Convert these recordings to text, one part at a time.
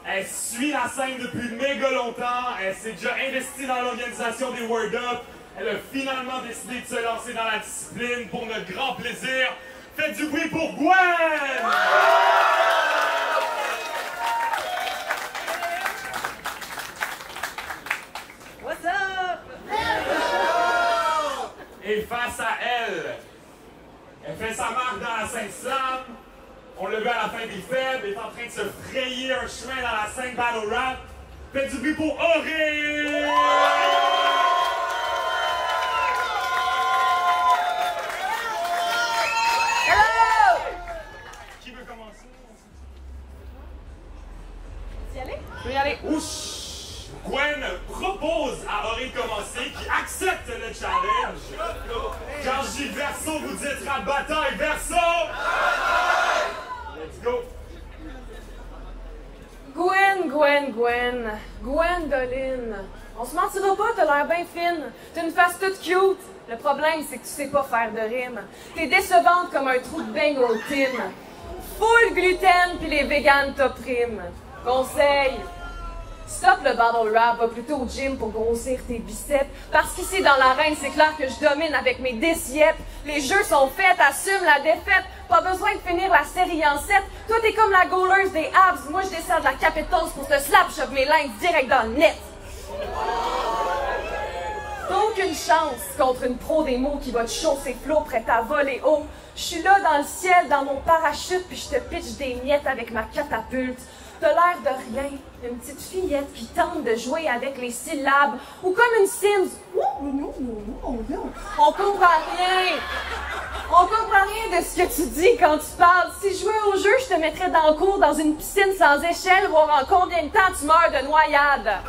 Elle suit la scène depuis méga longtemps. Elle s'est déjà investie dans l'organisation des Word Up. Elle a finalement décidé de se lancer dans la discipline pour notre grand plaisir. Faites du bruit pour Gwen! What's up? Et face à elle, elle fait sa marque dans la scène slam. On l'a vu à la fin des faibles, elle est en train de se frayer un chemin dans la scène battle rap. Faites du bruit pour Auré! Qui veut commencer? Tu y aller? Je vais y aller. Ouch! Gwen propose à Auré de commencer, qui accepte le challenge. Quand je dis verso, vous dites rap bataille, verso! Let's go! Gwendoline. On se mentira pas, t'as l'air bien fine. T'as une face toute cute. Le problème, c'est que tu sais pas faire de rime. T'es décevante comme un trou de beigne au tin. Full gluten pis les véganes t'oppriment. Conseil. Stop le battle rap, va plutôt au gym pour grossir tes biceps. Parce qu'ici dans l'arène, c'est clair que je domine avec mes décieps. Les jeux sont faits, assume la défaite. Pas besoin de finir la série en 7. Toi, t'es comme la goaleuse des abs. Moi, je descends de la capitose pour te slap, shove mes lines direct dans le net. T'as aucune chance contre une pro des mots qui va te chausser flot, prête à voler haut. Je suis là dans le ciel, dans mon parachute, puis je te pitch des miettes avec ma catapulte. T'as l'air de rien, une petite fillette qui tente de jouer avec les syllabes, ou comme une Sims. On comprend rien. On comprend rien de ce que tu dis quand tu parles. Si je jouais au jeu, je te mettrais dans le cours dans une piscine sans échelle, voir en combien de temps tu meurs de noyade.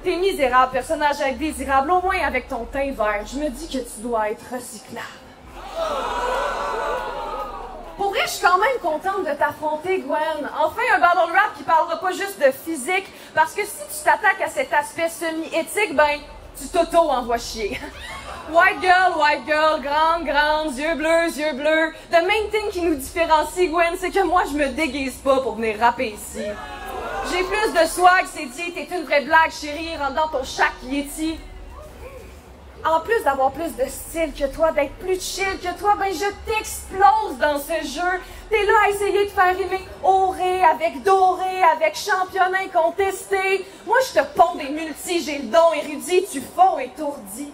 T'es misérable, personnage indésirable, au moins avec ton teint vert. Je me dis que tu dois être recyclable. Pour vrai, je suis quand même contente de t'affronter, Gwen. Enfin, un battle rap qui parlera pas juste de physique, parce que si tu t'attaques à cet aspect semi-éthique, ben, tu t'auto-envoies chier. White girl, grande, yeux bleus. The main thing qui nous différencie, Gwen, c'est que moi, je me déguise pas pour venir rapper ici. J'ai plus de swag, c'est dit, t'es une vraie blague, chérie, rentre dans ton chac Yeti. En plus d'avoir plus de style que toi, d'être plus chill que toi, ben je t'explose dans ce jeu. T'es là à essayer de faire rimer Auré avec Doré, avec championne incontesté. Moi, je te ponds des multis, j'ai le don érudit, tu fonds étourdi.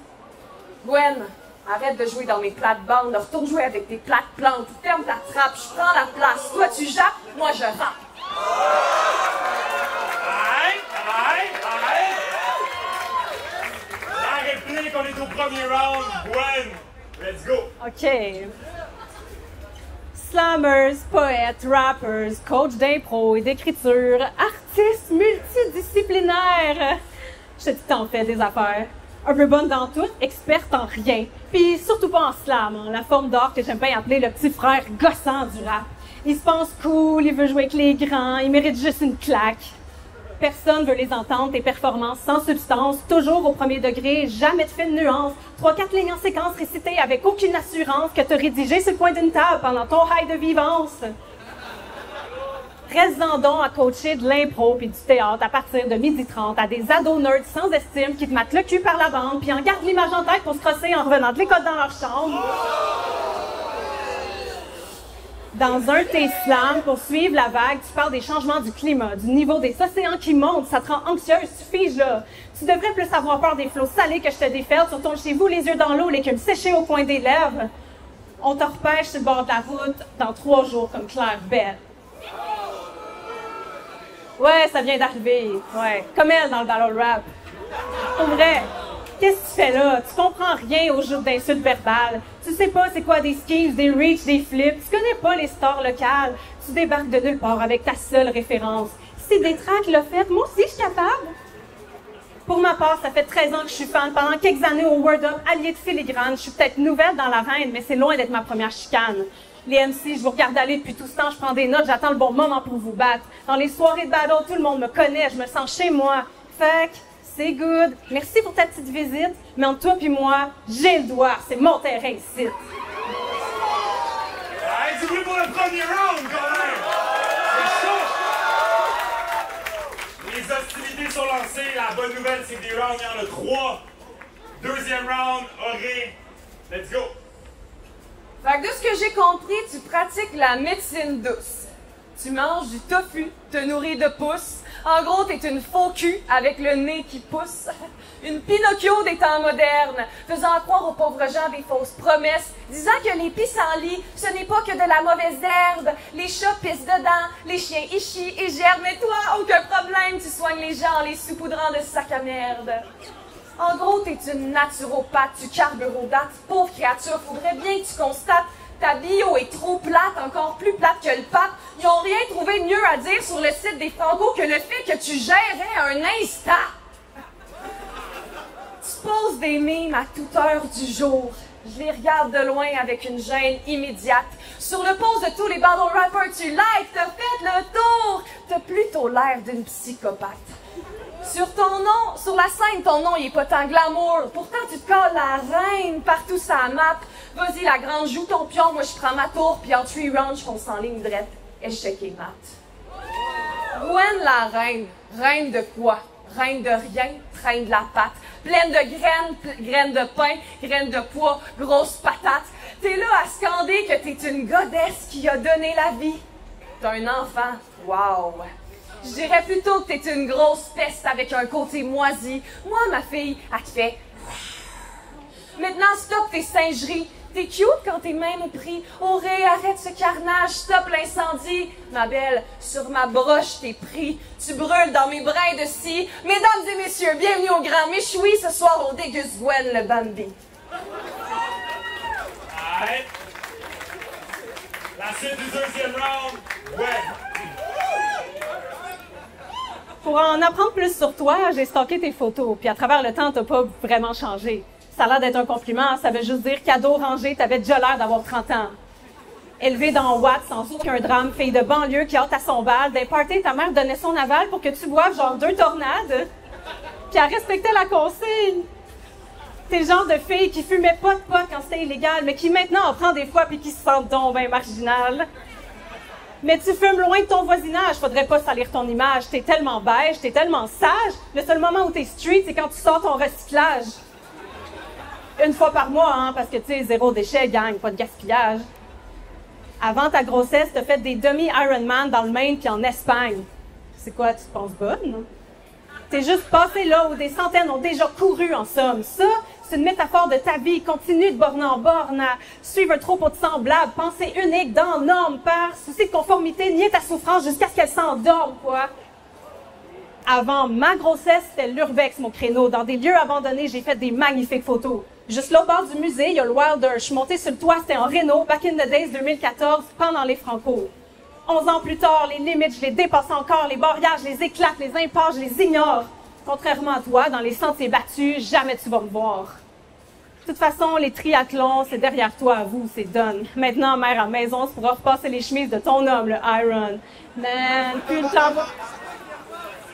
Gwen, arrête de jouer dans mes plates-bandes, retourne jouer avec tes plates-plantes. Ferme ta trappe, je prends la place. Toi, tu jappes, moi, je rappe. On est au premier round. Gwen, let's go. OK. Slammers, poètes, rappers, coach d'impro et d'écriture, artistes multidisciplinaires. Je te dis que t'en fais des affaires. Un peu bonne dans tout, experte en rien. Puis surtout pas en slam, hein, la forme d'art que j'aime bien appeler le petit frère gossant du rap. Il se pense cool, il veut jouer avec les grands, il mérite juste une claque. Personne veut les entendre, tes performances sans substance, toujours au premier degré, jamais de fine nuance. 3-4 lignes en séquence récitées avec aucune assurance que te rédigé sur le coin d'une table pendant ton high de vivance. Reste-en donc à coacher de l'impro puis du théâtre à partir de 12h30 à des ados nerds sans estime qui te matent le cul par la bande puis en gardent l'image en tête pour se crosser en revenant de l'école dans leur chambre. Dans un de tes slams, pour suivre la vague, tu parles des changements du climat, du niveau des océans qui montent, ça te rend anxieuse, tu figes là. Tu devrais plus avoir peur des flots salés que je te déferle sur ton chez vous, les yeux dans l'eau, l'écume séchée au coin des lèvres. On te repêche sur le bord de la route dans 3 jours comme Claire Belle. Ouais, ça vient d'arriver. Ouais, comme elle dans le battle rap. Pour vrai, qu'est-ce que tu fais là? Tu comprends rien aux jeux d'insultes verbales. Tu sais pas c'est quoi des skis, des reach, des flips. Tu connais pas les stars locales. Tu débarques de nulle part avec ta seule référence. Si Détrac l'a fait, moi aussi je suis capable. Pour ma part, ça fait 13 ans que je suis fan. Pendant quelques années au Word Up, allié de filigrane. Je suis peut-être nouvelle dans l'arène, mais c'est loin d'être ma première chicane. Les MC, je vous regarde aller depuis tout ce temps, je prends des notes, j'attends le bon moment pour vous battre. Dans les soirées de battle, tout le monde me connaît, je me sens chez moi. Fait que, c'est good. Merci pour ta petite visite, mais entre toi puis moi, j'ai le doigt, c'est mon terrain ici. Allez, du bruit pour le premier round, quand même! la bonne nouvelle, c'est que des rounds, il y en a 3. Deuxième round, Auré. Let's go. Fait que de ce que j'ai compris, tu pratiques la médecine douce. Tu manges du tofu, te nourris de pousses. En gros, t'es une faux cul avec le nez qui pousse. Une Pinocchio des temps modernes, faisant croire aux pauvres gens des fausses promesses, disant que les pissenlits, ce n'est pas que de la mauvaise herbe. Les chats pissent dedans, les chiens y chient et germent. Mais toi, aucun problème, tu soignes les gens en les saupoudrant de sac à merde. En gros, t'es une naturopathe, tu carbures aux dates. Pauvre créature, faudrait bien que tu constates. Ta bio est trop plate, encore plus plate que le pape. Ils n'ont rien trouvé de mieux à dire sur le site des Franco que le fait que tu gérais un Insta. Tu poses des mimes à toute heure du jour. Je les regarde de loin avec une gêne immédiate. Sur le post de tous les battle rappers, tu likes, t'as fait le tour. T'as plutôt l'air d'une psychopathe. Sur ton nom, sur la scène, ton nom, il est pas tant glamour. Pourtant, tu te colles la reine partout sur la map. Vas-y, la grande, joue ton pion, moi je prends ma tour, puis en 3 rounds, je fonce en ligne drette. Échec et mat. Gwen la reine. Reine de quoi? Reine de rien, traîne de la patte. Pleine de graines de pain, graines de pois, grosse patate. T'es là à scander que t'es une goddesse qui a donné la vie. T'as un enfant. Wow! Je dirais plutôt que t'es une grosse peste avec un côté moisi. Moi, ma fille, elle te fait... Maintenant, stop tes singeries. T'es cute quand t'es même pris. Auré, arrête ce carnage, stop l'incendie. Ma belle, sur ma broche t'es pris. Tu brûles dans mes brins de scie. Mesdames et messieurs, bienvenue au Grand Méchoui. Ce soir, on déguste Gwen le Bambi. Arrête. La suite du deuxième round, Gwen. Pour en apprendre plus sur toi, j'ai stocké tes photos, puis à travers le temps, t'as pas vraiment changé. Ça a l'air d'être un compliment, ça veut juste dire cadeau rangé, t'avais déjà l'air d'avoir 30 ans. Élevée dans Watt, sans aucun drame, fille de banlieue qui hâte à son bal, d'un party, ta mère donnait son aval pour que tu boives genre 2 tornades, puis elle respectait la consigne. T'es le genre de fille qui fumait pas de pot quand c'était illégal, mais qui maintenant en prend des fois puis qui se sent donc ben marginal. Mais tu fumes loin de ton voisinage, faudrait pas salir ton image. T'es tellement beige, t'es tellement sage. Le seul moment où t'es street, c'est quand tu sors ton recyclage. Une fois par mois, hein, parce que tu sais, 0 déchet, gang, pas de gaspillage. Avant ta grossesse, t'as fait des demi-Ironman dans le Maine puis en Espagne. C'est quoi, tu te penses bonne, non? T'es juste passé là où des centaines ont déjà couru, en somme. Ça, c'est une métaphore de ta vie. Continue de borne en borne à suivre un troupeau de semblables, pensée unique dans norme, par souci de conformité, nier ta souffrance jusqu'à ce qu'elle s'endorme, quoi. Avant ma grossesse, c'était l'urbex, mon créneau. Dans des lieux abandonnés, j'ai fait des magnifiques photos. Juste là, au bord du musée, il y a le Wilder. Je suis montée sur le toit, c'était en réno, back in the days 2014, pendant les Franco. 11 ans plus tard, les limites, je les dépasse encore, les barrières, je les éclate, les impasses, je les ignore. Contrairement à toi, dans les sentiers battus, jamais tu vas me voir. De toute façon, les triathlons, c'est derrière toi, à vous, c'est done. Maintenant, mère à maison, tu pourras repasser les chemises de ton homme, le Iron. Man, plus le temps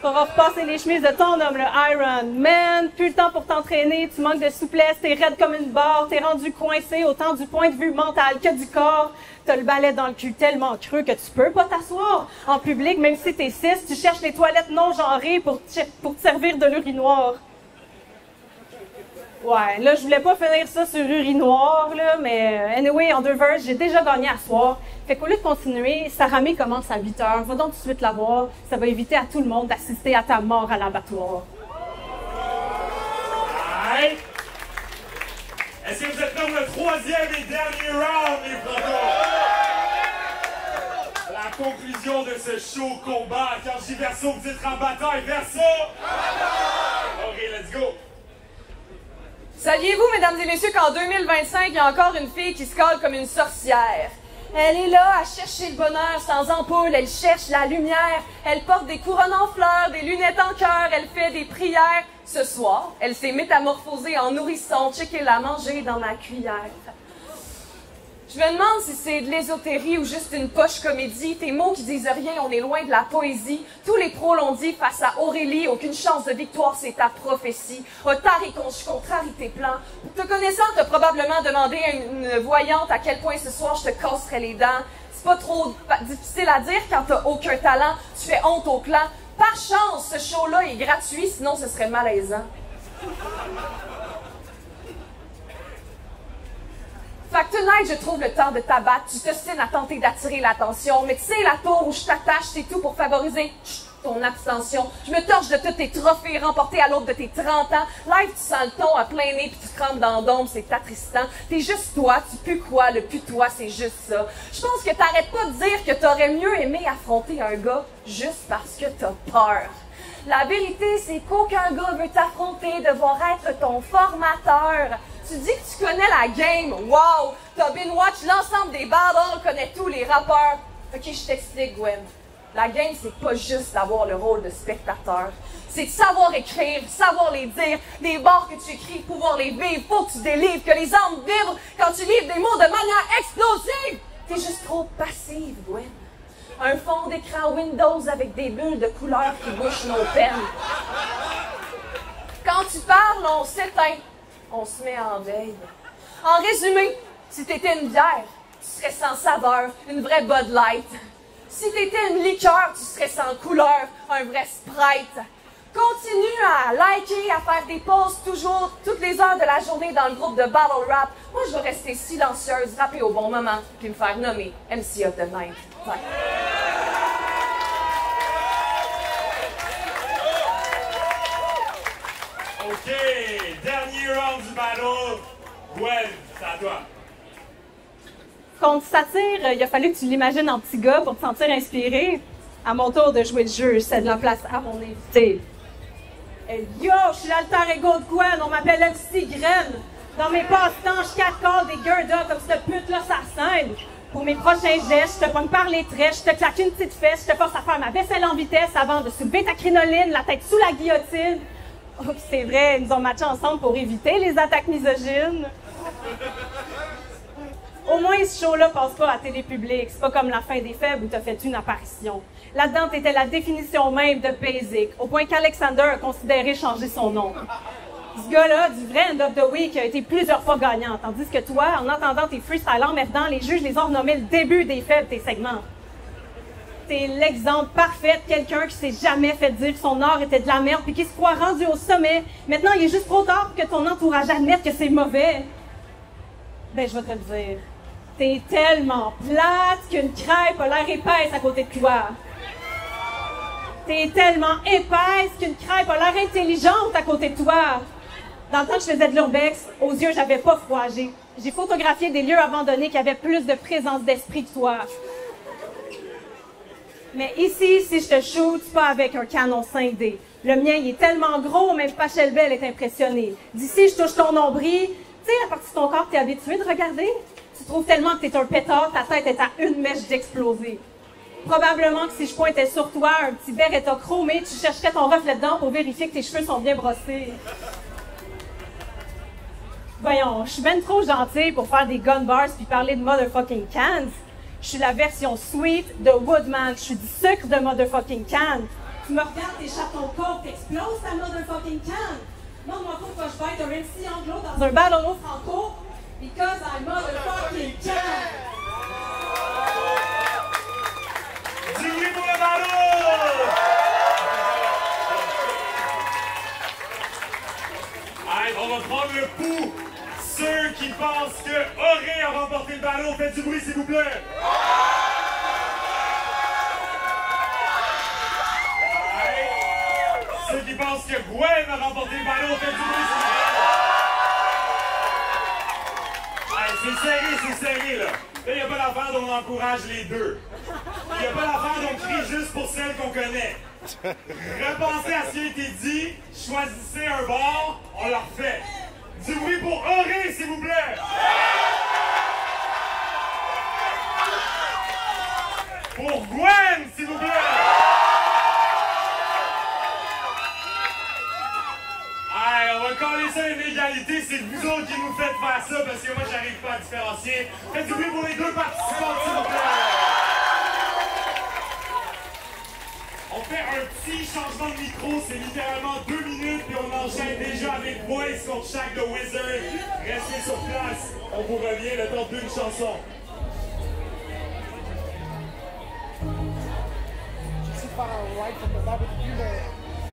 pour repasser les chemises de ton homme, le Iron. Man, plus le temps pour t'entraîner, tu manques de souplesse, t'es raide comme une barre, t'es rendu coincé autant du point de vue mental que du corps. T'as le balai dans le cul tellement creux que tu peux pas t'asseoir. En public, même si t'es 6, tu cherches les toilettes non genrées pour te servir de l'urinoir. Ouais, là, je voulais pas finir ça sur urinoir, là, mais anyway, en 2 verses, j'ai déjà gagné à soir. Fait qu'au lieu de continuer, Sarah May commence à 8 heures. Va donc tout de suite la voir. Ça va éviter à tout le monde d'assister à ta mort à l'abattoir. Alright. Est-ce que vous êtes prêts pour le 3e et dernier round, les Franco? La conclusion de ce show combat. Quand je dis Verso, vous dites en bataille. Verso! Ok, let's go! Saviez-vous, mesdames et messieurs, qu'en 2025, il y a encore une fille qui se colle comme une sorcière? Elle est là à chercher le bonheur sans ampoule, elle cherche la lumière, elle porte des couronnes en fleurs, des lunettes en cœur, elle fait des prières. Ce soir, elle s'est métamorphosée en nourrisson, checkez-la manger dans ma cuillère. Je me demande si c'est de l'ésotérie ou juste une poche comédie. Tes mots qui disent rien, on est loin de la poésie. Tous les pros l'ont dit face à Aurélie, aucune chance de victoire, c'est ta prophétie. Retard et contrarie tes plans. Te connaissant, t'as probablement demandé à une voyante à quel point ce soir je te casserais les dents. C'est pas trop difficile à dire quand t'as aucun talent. Tu fais honte au clan. Par chance, ce show-là est gratuit, sinon ce serait malaisant. Fait que tonight, je trouve le temps de t'abattre. Tu t'ostines à tenter d'attirer l'attention. Mais tu sais, la tour où je t'attache, c'est tout pour favoriser ton abstention. Je me torche de tous tes trophées remportés à l'aube de tes 30 ans. Live, tu sens le ton à plein nez puis tu te trempes dans l'ombre, c'est attristant. T'es juste toi, tu pues quoi, le putois, c'est juste ça. Je pense que t'arrêtes pas de dire que t'aurais mieux aimé affronter un gars juste parce que t'as peur. La vérité, c'est qu'aucun gars veut t'affronter, devoir être ton formateur. Tu dis que tu connais la game, wow! T'as binge-watch l'ensemble des battles, connais tous les rappeurs. Ok, je t'explique, Gwen. La game, c'est pas juste d'avoir le rôle de spectateur. C'est de savoir écrire, savoir les dire, des bars que tu écris, pouvoir les vivre, faut que tu délivres, que les âmes vibrent quand tu livres des mots de manière explosive. T'es juste trop passive, Gwen. Un fond d'écran Windows avec des bulles de couleur qui bouchent nos peines. Quand tu parles, on s'éteint. On se met en veille. En résumé, si t'étais une bière, tu serais sans saveur, une vraie Bud Light. Si t'étais une liqueur, tu serais sans couleur, un vrai Sprite. Continue à liker, à faire des pauses toujours, toutes les heures de la journée dans le groupe de Battle Rap. Moi, je vais rester silencieuse, rapper au bon moment, puis me faire nommer MC of the Night. Ouais. OK, dernier round du battle. Gwen, c'est à toi. Contre Satire, il a fallu que tu l'imagines en petit gars pour te sentir inspiré. À mon tour de jouer le jeu, je cède la place à mon invité. Hey, yo, je suis l'alter ego de Gwen, on m'appelle MC Graine. Dans mes passe-temps, je catcall des girls comme cette pute-là, ça scène. Pour mes prochains gestes, je te pogne par les traits, je te claque une petite fesse, je te force à faire ma vaisselle en vitesse avant de soulever ta crinoline, la tête sous la guillotine. Oh, c'est vrai, ils nous ont matché ensemble pour éviter les attaques misogynes. Au moins, ce show-là passe pas à télé publique. C'est pas comme La fin des faibles où t'as fait une apparition. Là-dedans, t'étais la définition même de basic, au point qu'Alexander a considéré changer son nom. Ce gars-là, du vrai End of the Week, a été plusieurs fois gagnant, tandis que toi, en entendant tes freestyles emmerdants, les juges les ont renommés le début des faibles, tes segments. T'es l'exemple parfait de quelqu'un qui s'est jamais fait dire que son art était de la merde puis qui se croit rendu au sommet. Maintenant, il est juste trop tard pour que ton entourage admette que c'est mauvais. Ben, je vais te le dire. T'es tellement plate qu'une crêpe a l'air épaisse à côté de toi. T'es tellement épaisse qu'une crêpe a l'air intelligente à côté de toi. Dans le temps que je faisais de l'urbex, aux yeux, j'avais pas froid. J'ai photographié des lieux abandonnés qui avaient plus de présence d'esprit que toi. Mais ici, si je te shoot, c'est pas avec un canon 5D. Le mien, il est tellement gros, même Pachelbel est impressionné. D'ici, je touche ton nombril. Tu sais, la partie de ton corps que t'es habitué de regarder? Tu trouves tellement que t'es un pétard, ta tête est à une mèche d'exploser. Probablement que si je pointais sur toi un petit Beretta chromé, tu chercherais ton reflet dedans pour vérifier que tes cheveux sont bien brossés. Voyons, je suis ben trop gentille pour faire des gun bars puis parler de motherfucking cans. Je suis la version sweet de Woodman. Je suis du sucre de motherfucking can. Tu me regardes, t'échappes ton corps, t'exploses ta motherfucking can. Demande-moi pourquoi je vais être un MC anglo dans un battle au franco. Because I'm motherfucking can. Du oui pour le battle! Allez, on va prendre le pouls. Ceux qui pensent que Auré a remporté le ballon, faites du bruit s'il vous plaît. Ouais. Ceux qui pensent que Gwen a remporté le ballon, faites du bruit s'il vous plaît. Ouais, c'est serré là. Là, il n'y a pas l'affaire dont on encourage les deux. Il n'y a pas l'affaire dont on crie juste pour celles qu'on connaît. Repensez à ce qui a été dit, choisissez un bord, on leur fait. Du bruit pour Auré, s'il vous plaît! Pour Gwen, s'il vous plaît! Allez, on va coller ça à une égalité, c'est vous autres qui nous faites faire ça parce que moi j'arrive pas à différencier. Faites du bruit pour les deux participants, s'il vous plaît! On fait un petit changement de micro, c'est littéralement 2 minutes, puis on enchaîne déjà avec Voice contre chaque de Wizard. Restez sur place, on vous revient le temps d'une chanson. far right from the barbecue.